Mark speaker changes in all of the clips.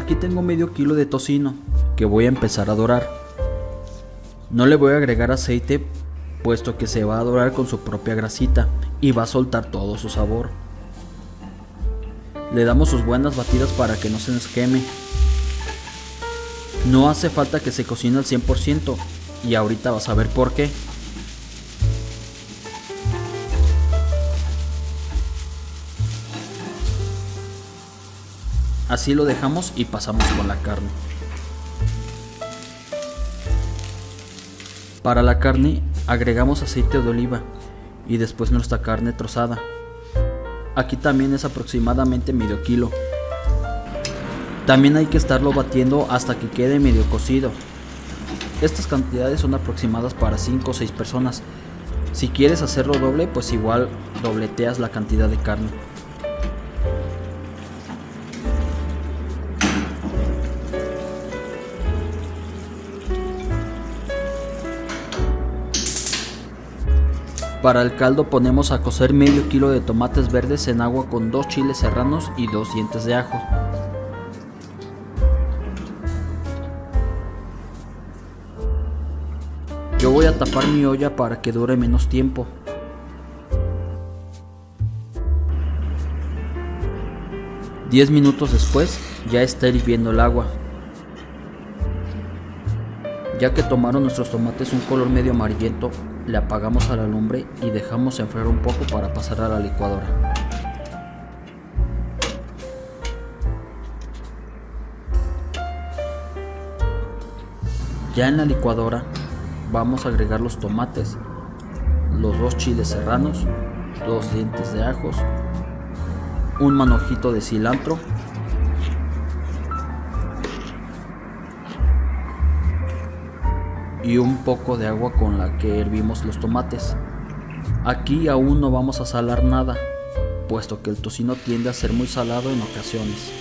Speaker 1: Aquí tengo medio kilo de tocino que voy a empezar a dorar. No le voy a agregar aceite, puesto que se va a dorar con su propia grasita y va a soltar todo su sabor. Le damos sus buenas batidas para que no se nos queme. No hace falta que se cocine al 100% y ahorita vas a ver por qué. Así lo dejamos y pasamos con la carne. Para la carne agregamos aceite de oliva y después nuestra carne trozada. Aquí también es aproximadamente medio kilo. También hay que estarlo batiendo hasta que quede medio cocido. Estas cantidades son aproximadas para 5 o 6 personas. Si quieres hacerlo doble, pues igual dobleteas la cantidad de carne. Para el caldo ponemos a cocer medio kilo de tomates verdes en agua con 2 chiles serranos y 2 dientes de ajo. Yo voy a tapar mi olla para que dure menos tiempo. Diez minutos después ya está hirviendo el agua. Ya que tomaron nuestros tomates un color medio amarillento, le apagamos a la lumbre y dejamos enfriar un poco para pasar a la licuadora. Ya en la licuadora vamos a agregar los tomates, los 2 chiles serranos, 2 dientes de ajos, un manojito de cilantro, y un poco de agua con la que hervimos los tomates. Aquí aún no vamos a salar nada, puesto que el tocino tiende a ser muy salado en ocasiones.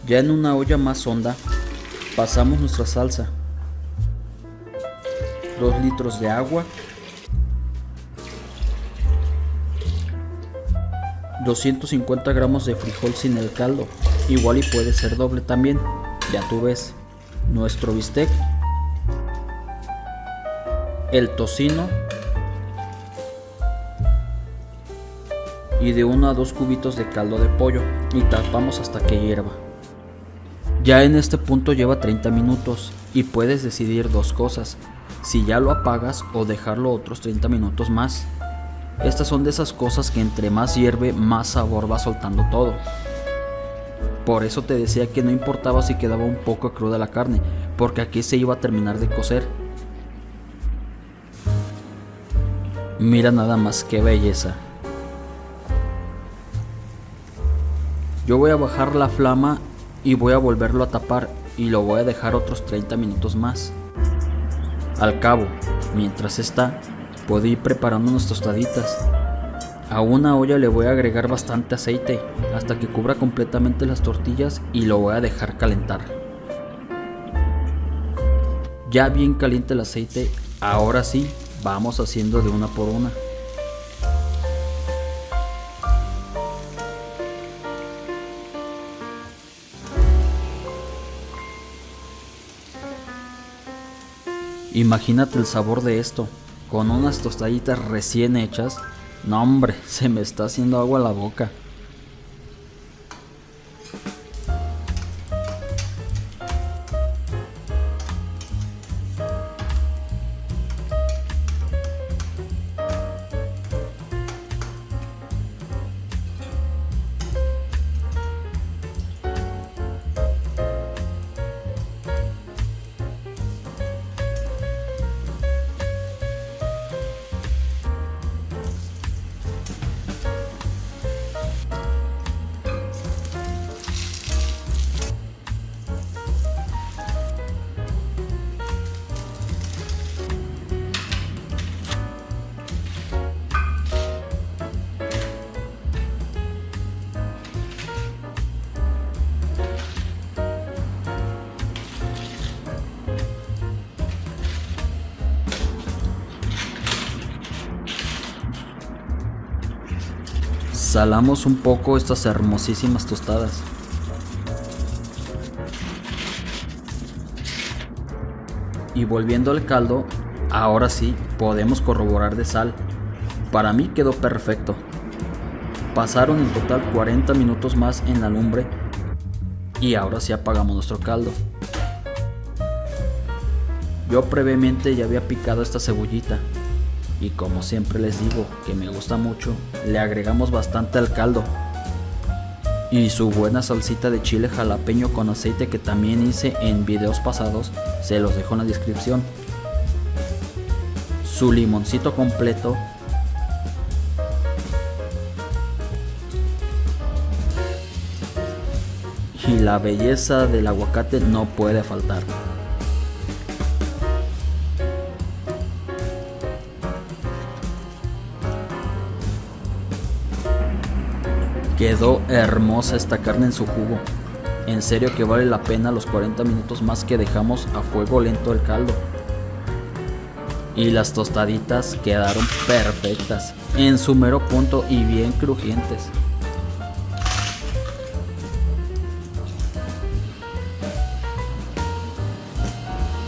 Speaker 1: Ya en una olla más honda pasamos nuestra salsa, 2 litros de agua, 250 gramos de frijol sin el caldo, igual y puede ser doble también, ya tú ves, nuestro bistec, el tocino y de 1 a 2 cubitos de caldo de pollo y tapamos hasta que hierva. Ya en este punto lleva 30 minutos y puedes decidir dos cosas, si ya lo apagas o dejarlo otros 30 minutos más. Estas son de esas cosas que entre más hierve, más sabor va soltando todo. Por eso te decía que no importaba si quedaba un poco cruda la carne, porque aquí se iba a terminar de cocer. Mira nada más qué belleza. Yo voy a bajar la flama y voy a volverlo a tapar y lo voy a dejar otros 30 minutos más. Al cabo, mientras está, puedo ir preparando unas tostaditas. A una olla le voy a agregar bastante aceite hasta que cubra completamente las tortillas y lo voy a dejar calentar. Ya bien caliente el aceite, ahora sí, vamos haciendo de una por una. Imagínate el sabor de esto, con unas tostaditas recién hechas. No hombre, se me está haciendo agua a la boca. Salamos un poco estas hermosísimas tostadas. Y volviendo al caldo, ahora sí podemos corroborar de sal. Para mí quedó perfecto. Pasaron en total 40 minutos más en la lumbre y ahora sí apagamos nuestro caldo. Yo previamente ya había picado esta cebollita y como siempre les digo que me gusta mucho, le agregamos bastante al caldo. Y su buena salsita de chile jalapeño con aceite que también hice en videos pasados, se los dejo en la descripción. Su limoncito completo. Y la belleza del aguacate no puede faltar. Quedó hermosa esta carne en su jugo. En serio que vale la pena los 40 minutos más que dejamos a fuego lento el caldo. Y las tostaditas quedaron perfectas, en su mero punto y bien crujientes.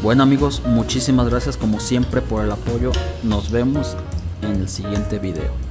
Speaker 1: Bueno amigos, muchísimas gracias como siempre por el apoyo. Nos vemos en el siguiente video.